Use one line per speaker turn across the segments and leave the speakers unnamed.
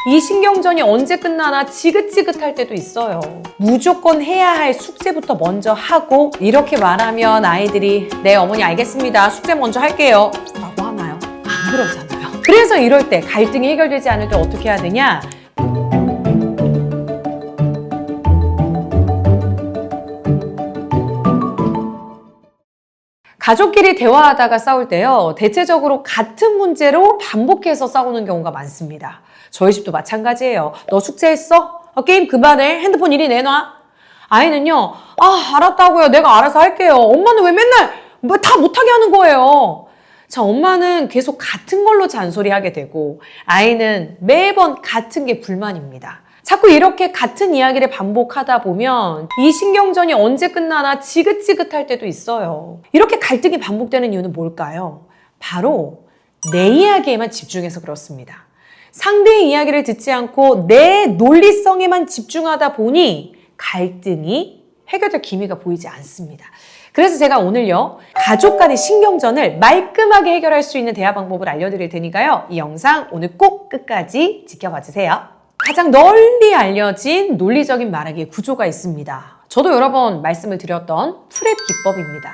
이 신경전이 언제 끝나나 지긋지긋할 때도 있어요. 무조건 해야 할 숙제부터 먼저 하고 이렇게 말하면 아이들이 네 어머니 알겠습니다. 숙제 먼저 할게요 라고 하나요? 안 그러잖아요. 그래서 이럴 때 갈등이 해결되지 않을 때 어떻게 해야 되냐? 가족끼리 대화하다가 싸울 때요. 대체적으로 같은 문제로 반복해서 싸우는 경우가 많습니다. 저희 집도 마찬가지예요. 너 숙제했어? 게임 그만해. 핸드폰 이리 내놔. 아이는요. 알았다고요. 내가 알아서 할게요. 엄마는 왜 맨날 다 못하게 하는 거예요. 자, 엄마는 계속 같은 걸로 잔소리하게 되고 아이는 매번 같은 게 불만입니다. 자꾸 이렇게 같은 이야기를 반복하다 보면 이 신경전이 언제 끝나나 지긋지긋할 때도 있어요. 이렇게 갈등이 반복되는 이유는 뭘까요? 바로 내 이야기에만 집중해서 그렇습니다. 상대의 이야기를 듣지 않고 내 논리성에만 집중하다 보니 갈등이 해결될 기미가 보이지 않습니다. 그래서 제가 오늘요, 가족 간의 신경전을 말끔하게 해결할 수 있는 대화 방법을 알려드릴 테니까요. 이 영상 오늘 꼭 끝까지 지켜봐 주세요. 가장 널리 알려진 논리적인 말하기의 구조가 있습니다. 저도 여러 번 말씀을 드렸던 프랩 기법입니다.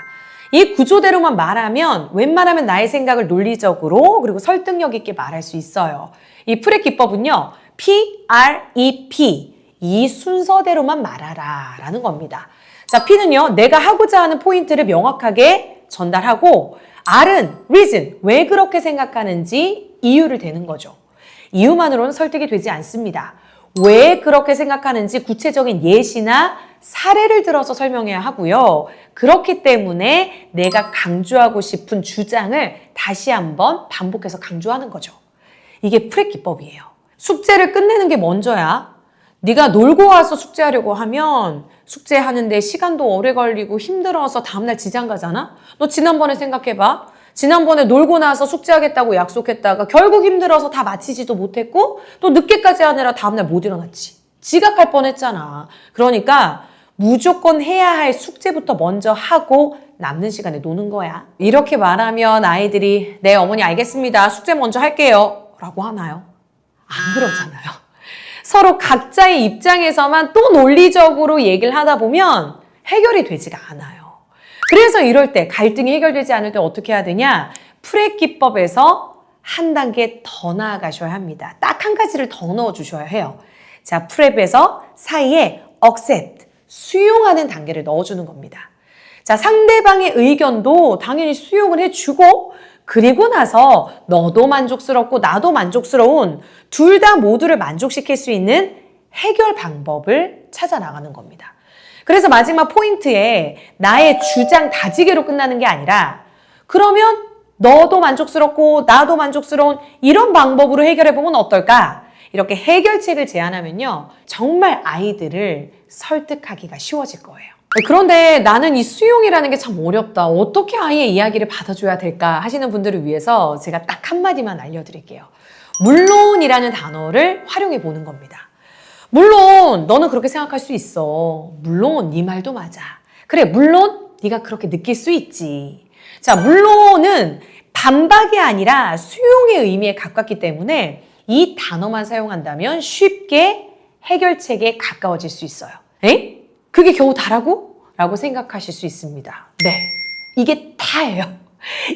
이 구조대로만 말하면 웬만하면 나의 생각을 논리적으로 그리고 설득력 있게 말할 수 있어요. 이 프랩 기법은요. PREP 이 순서대로만 말하라 라는 겁니다. 자, P는요. 내가 하고자 하는 포인트를 명확하게 전달하고 R은 reason, 왜 그렇게 생각하는지 이유를 대는 거죠. 이유만으로는 설득이 되지 않습니다. 왜 그렇게 생각하는지 구체적인 예시나 사례를 들어서 설명해야 하고요. 그렇기 때문에 내가 강조하고 싶은 주장을 다시 한번 반복해서 강조하는 거죠. 이게 프랩 기법이에요. 숙제를 끝내는 게 먼저야. 네가 놀고 와서 숙제하려고 하면 숙제하는데 시간도 오래 걸리고 힘들어서 다음날 지장 가잖아? 너 지난번에 생각해봐. 지난번에 놀고 나서 숙제하겠다고 약속했다가 결국 힘들어서 다 마치지도 못했고 또 늦게까지 하느라 다음날 못 일어났지. 지각할 뻔했잖아. 그러니까 무조건 해야 할 숙제부터 먼저 하고 남는 시간에 노는 거야. 이렇게 말하면 아이들이 네 어머니 알겠습니다. 숙제 먼저 할게요 라고 하나요? 안 그러잖아요. 서로 각자의 입장에서만 또 논리적으로 얘기를 하다 보면 해결이 되지가 않아요. 그래서 이럴 때 갈등이 해결되지 않을 때 어떻게 해야 되냐? 프랩 기법에서 한 단계 더 나아가셔야 합니다. 딱 한 가지를 더 넣어주셔야 해요. 자, 프랩에서 사이에 accept, 수용하는 단계를 넣어주는 겁니다. 자, 상대방의 의견도 당연히 수용을 해주고 그리고 나서 너도 만족스럽고 나도 만족스러운 둘 다 모두를 만족시킬 수 있는 해결 방법을 찾아 나가는 겁니다. 그래서 마지막 포인트에 나의 주장 다지기로 끝나는 게 아니라 그러면 너도 만족스럽고 나도 만족스러운 이런 방법으로 해결해보면 어떨까? 이렇게 해결책을 제안하면요. 정말 아이들을 설득하기가 쉬워질 거예요. 그런데 나는 이 수용이라는 게 참 어렵다. 어떻게 아이의 이야기를 받아줘야 될까 하시는 분들을 위해서 제가 딱 한마디만 알려드릴게요. 물론이라는 단어를 활용해 보는 겁니다. 물론 너는 그렇게 생각할 수 있어. 물론 네 말도 맞아. 그래, 물론 네가 그렇게 느낄 수 있지. 자, 물론은 반박이 아니라 수용의 의미에 가깝기 때문에 이 단어만 사용한다면 쉽게 해결책에 가까워질 수 있어요. 에? 그게 겨우 다라고? 라고 생각하실 수 있습니다. 네, 이게 다예요.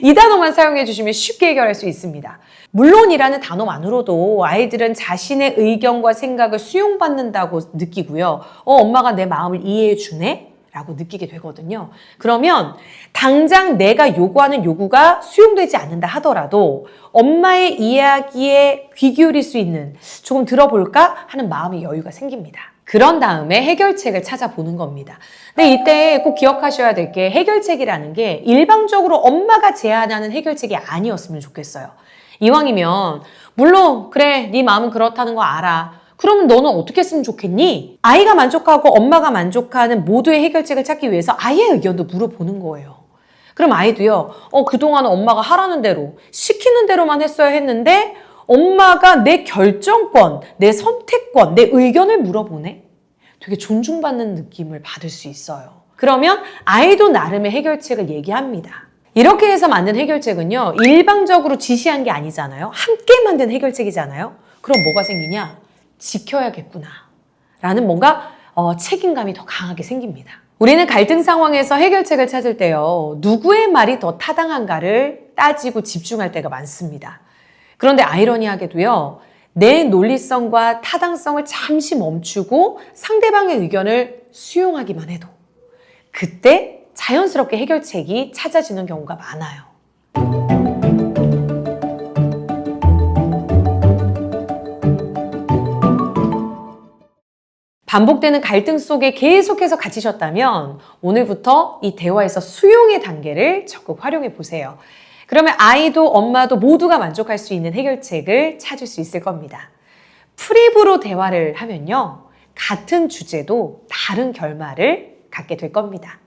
이 단어만 사용해 주시면 쉽게 해결할 수 있습니다. 물론이라는 단어만으로도 아이들은 자신의 의견과 생각을 수용받는다고 느끼고요. 엄마가 내 마음을 이해해 주네? 라고 느끼게 되거든요. 그러면 당장 내가 요구하는 요구가 수용되지 않는다 하더라도 엄마의 이야기에 귀 기울일 수 있는 조금 들어볼까 하는 마음의 여유가 생깁니다. 그런 다음에 해결책을 찾아보는 겁니다. 근데 이때 꼭 기억하셔야 될 게 해결책이라는 게 일방적으로 엄마가 제안하는 해결책이 아니었으면 좋겠어요. 이왕이면 물론 그래 네 마음은 그렇다는 거 알아. 그럼 너는 어떻게 했으면 좋겠니? 아이가 만족하고 엄마가 만족하는 모두의 해결책을 찾기 위해서 아이의 의견도 물어보는 거예요. 그럼 아이도요. 그동안 엄마가 하라는 대로 시키는 대로만 했어야 했는데 엄마가 내 결정권, 내 선택권, 내 의견을 물어보네? 되게 존중받는 느낌을 받을 수 있어요. 그러면 아이도 나름의 해결책을 얘기합니다. 이렇게 해서 만든 해결책은요. 일방적으로 지시한 게 아니잖아요. 함께 만든 해결책이잖아요. 그럼 뭐가 생기냐? 지켜야겠구나. 라는 뭔가 책임감이 더 강하게 생깁니다. 우리는 갈등 상황에서 해결책을 찾을 때요, 누구의 말이 더 타당한가를 따지고 집중할 때가 많습니다. 그런데 아이러니하게도요, 내 논리성과 타당성을 잠시 멈추고 상대방의 의견을 수용하기만 해도 그때 자연스럽게 해결책이 찾아지는 경우가 많아요. 반복되는 갈등 속에 계속해서 갇히셨다면 오늘부터 이 대화에서 수용의 단계를 적극 활용해 보세요. 그러면 아이도 엄마도 모두가 만족할 수 있는 해결책을 찾을 수 있을 겁니다. 프립으로 대화를 하면요, 같은 주제도 다른 결말을 갖게 될 겁니다.